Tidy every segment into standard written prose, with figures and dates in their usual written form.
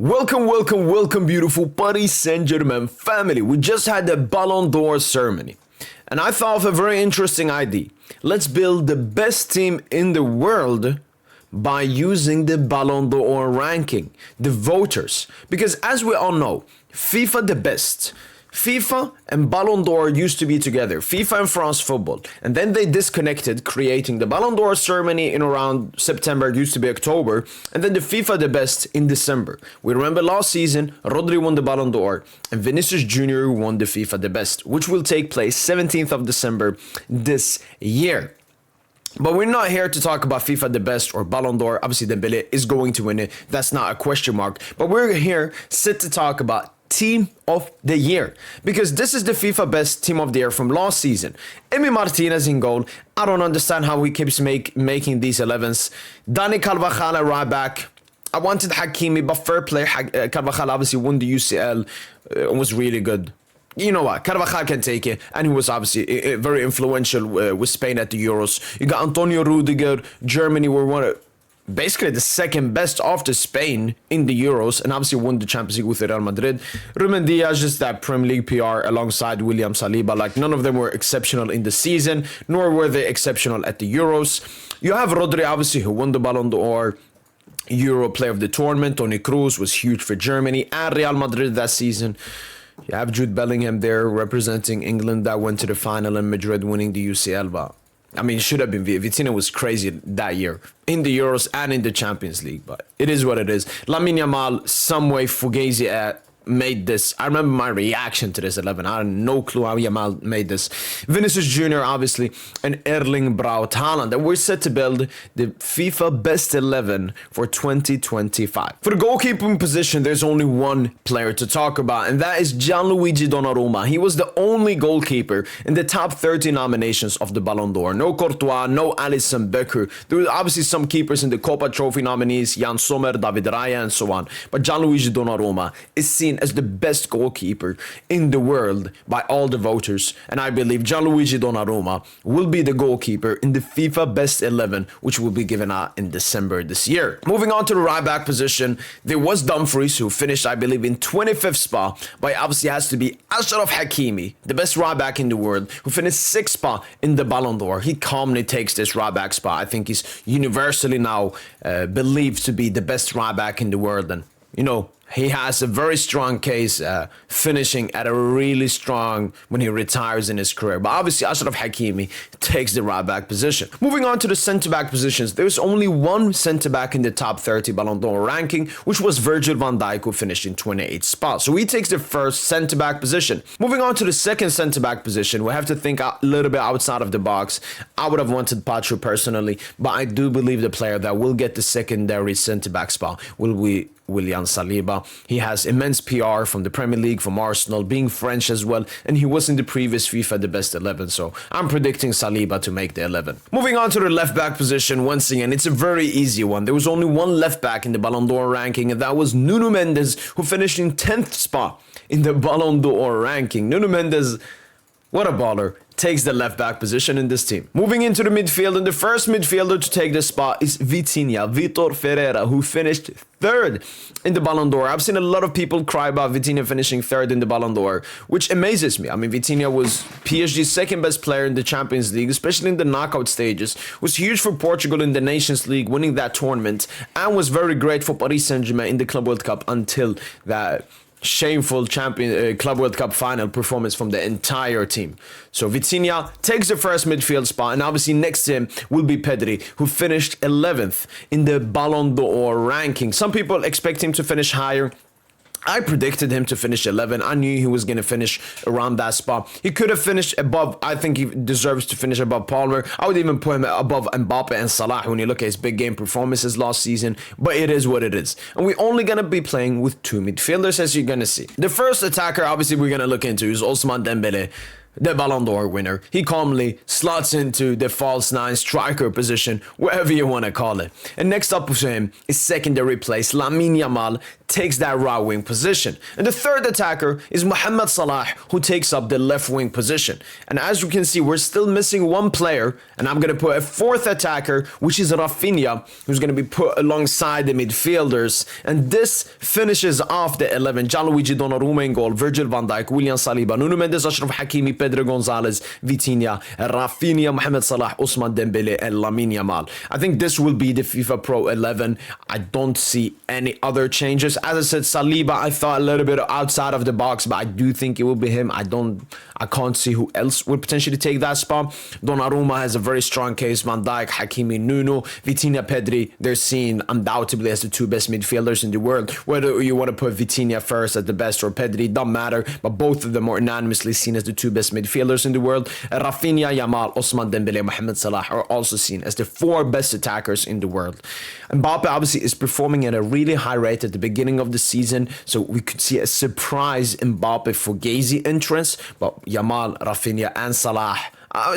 Welcome, beautiful Paris Saint-Germain family. We just had the Ballon d'Or ceremony. And I thought of a very interesting idea. Let's build the best team in the world by using the Ballon d'Or ranking, the voters. Because as we all know, FIFA the best. FIFA and Ballon d'Or used to be together, FIFA and France football, and then they disconnected, creating the Ballon d'Or ceremony in around September, it used to be October, and then the FIFA the best in December. We remember last season, Rodri won the Ballon d'Or, and Vinicius Jr. won the FIFA the best, which will take place 17th of December this year. But we're not here to talk about FIFA the best or Ballon d'Or. Obviously, Dembele is going to win it. That's not a question mark. But we're here set to talk about Team of the Year, because this is the FIFA best Team of the Year from last season. Emi Martinez in goal. I don't understand how he keeps making these 11s. Dani Carvajal at right back. I wanted Hakimi, but fair play. Carvajal obviously won the UCL and was really good. You know what? Carvajal can take it, and he was obviously very influential with Spain at the Euros. You got Antonio Rudiger. Germany were basically the second best after Spain in the Euros, and obviously won the Champions League with Real Madrid. Ruben Diaz, just that Premier League PR alongside William Saliba. Like, none of them were exceptional in the season, nor were they exceptional at the Euros. You have Rodri, obviously, who won the Ballon d'Or. Euro Player of the Tournament. Toni Kroos was huge for Germany and Real Madrid that season. You have Jude Bellingham there representing England that went to the final and Madrid winning the UCL. But I mean, it should have been Vitinha was crazy that year in the Euros and in the Champions League, but it is what it is. Lamine Yamal, some way Fugazi made this. I remember my reaction to this 11. I had no clue how Yamal made this. Vinicius Jr. obviously, and Erling Braut Haaland. And we're set to build the FIFA best 11 for 2025. For the goalkeeping position, there's only one player to talk about, and that is Gianluigi Donnarumma. He was the only goalkeeper in the top 30 nominations of the Ballon d'Or. No Courtois, no Alisson Becker. There were obviously some keepers in the Copa Trophy nominees, Jan Sommer, David Raya, and so on. But Gianluigi Donnarumma is seen as the best goalkeeper in the world by all the voters, and I believe Gianluigi Donnarumma will be the goalkeeper in the FIFA Best 11, which will be given out in December this year. Moving on to the right back position, there was Dumfries, who finished, I believe, in 25th spot, but it obviously has to be Achraf Hakimi, the best right back in the world, who finished 6th spot in the Ballon d'Or. He calmly takes this right back spot. I think he's universally now believed to be the best right back in the world, and you know, he has a very strong case finishing at a really strong when he retires in his career. But obviously, Achraf Hakimi takes the right back position. Moving on to the centre back positions, there's only one centre back in the top 30 Ballon d'Or ranking, which was Virgil van Dijk, who finished in 28th spot. So he takes the first centre back position. Moving on to the second centre back position, we have to think a little bit outside of the box. I would have wanted Pacho personally, but I do believe the player that will get the secondary centre back spot will be William Saliba. He has immense PR from the Premier League, from Arsenal, being French as well, and he was in the previous FIFA the best 11, so I'm predicting Saliba to make the 11. Moving on to the left back position, once again, it's a very easy one. There was only one left back in the Ballon d'Or ranking, and that was Nuno Mendes, who finished in 10th spot in the Ballon d'Or ranking. Nuno Mendes, what a baller, takes the left back position in this team. Moving into the midfield, and the first midfielder to take this spot is Vitor Ferreira, who finished 3rd in the Ballon d'Or. I've seen a lot of people cry about Vitinha finishing 3rd in the Ballon d'Or, which amazes me. I mean, Vitinha was PSG's second best player in the Champions League, especially in the knockout stages, was huge for Portugal in the Nations League, winning that tournament, and was very great for Paris Saint-Germain in the Club World Cup until that shameful Club World Cup final performance from the entire team. So Vitinha takes the first midfield spot, and obviously next to him will be Pedri, who finished 11th in the Ballon d'Or ranking. Some people expect him to finish higher. I predicted him to finish 11. I knew he was going to finish around that spot. He could have finished above. I think he deserves to finish above Palmer. I would even put him above Mbappe and Salah when you look at his big game performances last season. But it is what it is. And we're only going to be playing with two midfielders, as you're going to see. The first attacker, obviously, we're going to look into is Ousmane Dembele. the Ballon d'Or winner. He calmly slots into the false nine striker position, whatever you want to call it. And next up to him is secondary place. Lamine Yamal takes that right wing position. And the third attacker is Mohamed Salah, who takes up the left wing position. And as you can see, we're still missing one player, and I'm going to put a fourth attacker, which is Rafinha, who's going to be put alongside the midfielders. And this finishes off the 11. Gianluigi Donnarumma in goal, Virgil van Dijk, William Saliba, Nuno Mendes, Achraf Hakimi, Pedro Gonzalez, Vitinha, Rafinha, Mohamed Salah, Ousmane Dembele, and Lamine Yamal. I think this will be the FIFA Pro 11. I don't see any other changes. As I said, Saliba, I thought a little bit outside of the box, but I do think it will be him. I can't see who else would potentially take that spot. Donnarumma has a very strong case. Van Dijk, Hakimi, Nuno, Vitinha, Pedri, they're seen undoubtedly as the two best midfielders in the world. Whether you want to put Vitinha first as the best or Pedri, doesn't matter, but both of them are unanimously seen as the two best midfielders in the world. Rafinha, Yamal, Ousmane Dembele, Mohamed Salah are also seen as the four best attackers in the world. Mbappe obviously is performing at a really high rate at the beginning of the season, so we could see a surprise Mbappe Fugazi entrance, but Yamal, Rafinha, and Salah.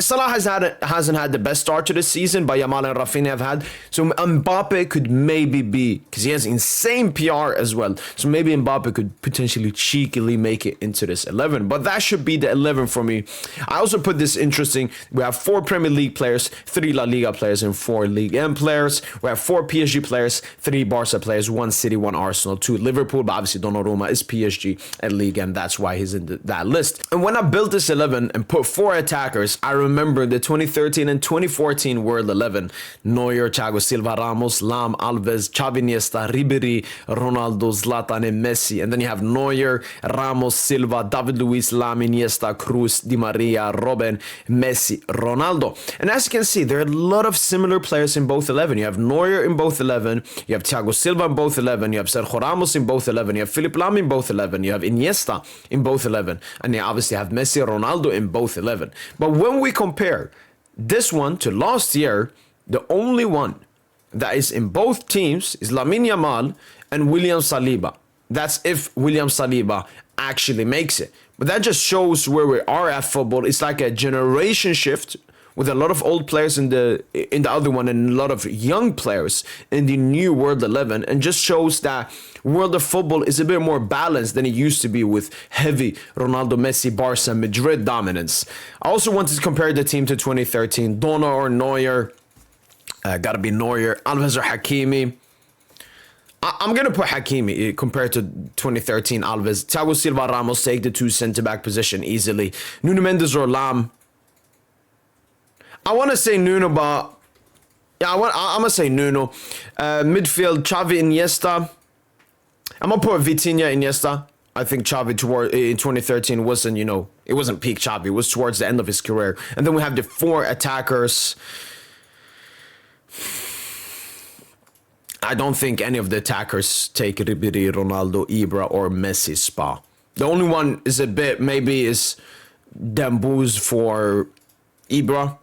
Salah hasn't had the best start to the season, but Yamal and Rafinha have had. So Mbappe could maybe be, because he has insane PR as well. So maybe Mbappe could potentially cheekily make it into this 11. But that should be the 11 for me. I also put this interesting. We have 4 Premier League players, 3 La Liga players, and 4 Ligue 1 players. We have 4 PSG players, 3 Barca players, 1 City, 1 Arsenal, 2 Liverpool. But obviously Donnarumma is PSG and Ligue 1. That's why he's in that list. And when I built this 11 and put 4 attackers, I remember the 2013 and 2014 World 11. Neuer, Thiago Silva, Ramos, Lam, Alves, Xavi, Iniesta, Ribéry, Ronaldo, Zlatan, and Messi. And then you have Neuer, Ramos, Silva, David Luiz, Lam, Iniesta, Cruz, Di Maria, Robben, Messi, Ronaldo. And as you can see, there are a lot of similar players in both 11. You have Neuer in both 11. You have Thiago Silva in both 11. You have Sergio Ramos in both 11. You have Philipp Lam in both 11. You have Iniesta in both 11. And you obviously have Messi, Ronaldo in both 11. But when we compare this one to last year, the only one that is in both teams is Lamine Yamal and William Saliba. That's if William Saliba actually makes it. But that just shows where we are at football. It's like a generation shift with a lot of old players in the other one and a lot of young players in the new World 11, and just shows that world of football is a bit more balanced than it used to be with heavy Ronaldo, Messi, Barca, Madrid dominance. I also wanted to compare the team to 2013. Donna or Neuer. Gotta be Neuer. Alves or Hakimi. I'm going to put Hakimi compared to 2013 Alves. Thiago Silva, Ramos take the 2 centre-back position easily. Nuno Mendes or Lam. I want to say Nuno, but yeah, I'm going to say Nuno. Midfield, Xavi, Iniesta. I'm going to put Vitinha, Iniesta. I think Xavi in 2013 wasn't, it wasn't peak Xavi. It was towards the end of his career. And then we have the 4 attackers. I don't think any of the attackers take Ribéry, Ronaldo, Ibra, or Messi's spot. The only one is a bit, maybe, is Dembouz for Ibra.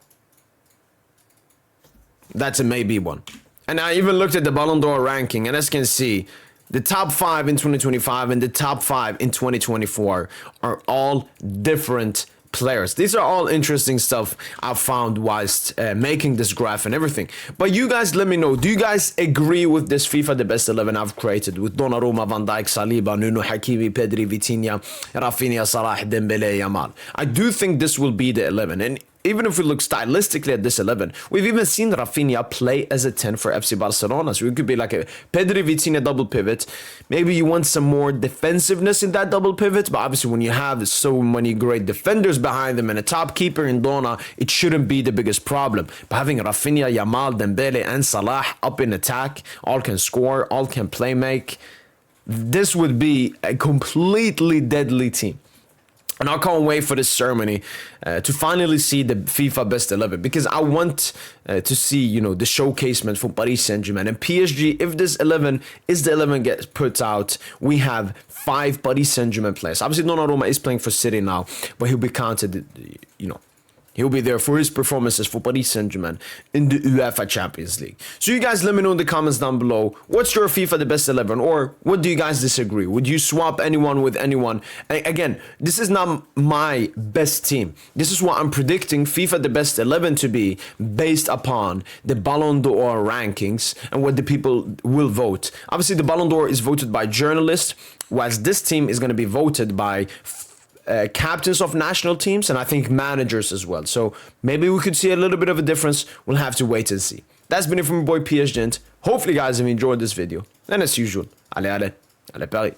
That's a maybe one. And I even looked at the Ballon d'Or ranking, and as you can see, the top 5 in 2025 and the top 5 in 2024 are all different players. These are all interesting stuff I found whilst making this graph and everything. But you guys let me know, do you guys agree with this FIFA the best 11 I've created with Donnarumma, Van Dijk, Saliba, Nuno, Hakimi, Pedri, Vitinha, Rafinha, Salah, Dembele, Yamal? I do think this will be the 11. And even if we look stylistically at this 11, we've even seen Rafinha play as a 10 for FC Barcelona. So it could be like a Pedri Vitinha double pivot. Maybe you want some more defensiveness in that double pivot, but obviously when you have so many great defenders behind them and a top keeper in Donna, it shouldn't be the biggest problem. But having Rafinha, Yamal, Dembele, and Salah up in attack, all can score, all can play make, this would be a completely deadly team. And I can't wait for this ceremony to finally see the FIFA best 11, because I want to see, the showcasement for Paris Saint-Germain and PSG. If this 11 is the 11 gets put out, we have 5 Paris Saint-Germain players. Obviously, Donnarumma is playing for City now, but he'll be counted, He'll be there for his performances for Paris Saint-Germain in the UEFA Champions League. So you guys let me know in the comments down below, what's your FIFA the best 11, or what do you guys disagree? Would you swap anyone with anyone? Again, this is not my best team. This is what I'm predicting FIFA the best 11 to be based upon the Ballon D'Or rankings and what the people will vote. Obviously, the Ballon d'Or is voted by journalists, whilst this team is going to be voted by captains of national teams and I think managers as well. So maybe we could see a little bit of a difference. We'll have to wait and see. That's been it from my boy PS Gent. Hopefully guys have enjoyed this video. And as usual, allez Paris.